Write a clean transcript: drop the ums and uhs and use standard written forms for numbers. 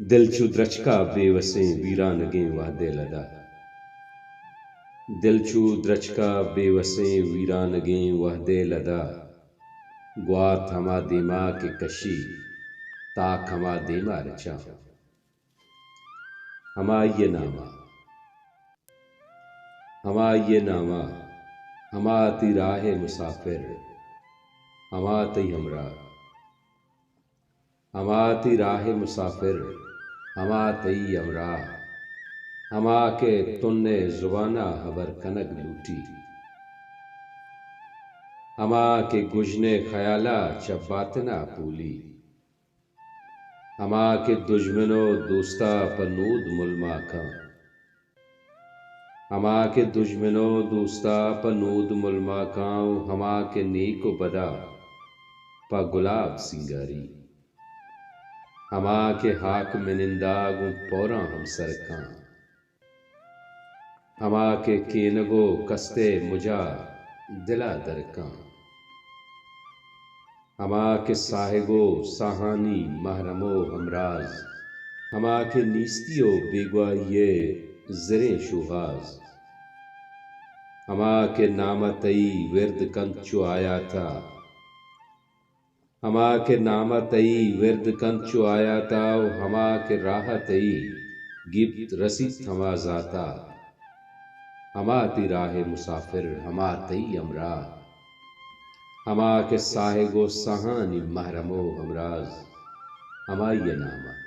दिल चु द्रचका बेवसें वीरानगें वाहदे लदा। दिल चु द्रचका बेवसें वीरानगें वाहदे लदा। ग्वात हमा देमा के कशी ताक हमा देमा रचा। हमा ये नामा हमा ये नामा हमा ती राहे मुसाफिर हमा तई हमरा हमा ती राहे मुसाफिर हमा तई हमरा। हमा के तुन्ने जुबाना हबर कनक लूटी। हमा के गुजने खयाला चब बातना पूली। हमा के दुश्मनो दोस्ता पनूद मुलमा का। हमा के दुश्मनो दोस्ता पनूद मुलमा कां। हमा के नेको बदा पा गुलाब सिंगारी। हमा के हाक में निंदागु पौरा हम सरकां। हमा के केनगो कस्ते मुजा दिला दरकां। हमा के साहिगो साहानी महरमो हमराज। हमा के नीस्तियो बेगवाइये ज़रें शुहाज। हमा के नामतई विरद कंचु आया था। हमा के नामतई विरद कंचु आया था। हमा के राहतई गिप्त रसीद हमा जाता। हमा ती राहे मुसाफिर हमा तई अमरा। हमा के साहिगो सहानी महरमो हमराज। हमा ये नामा।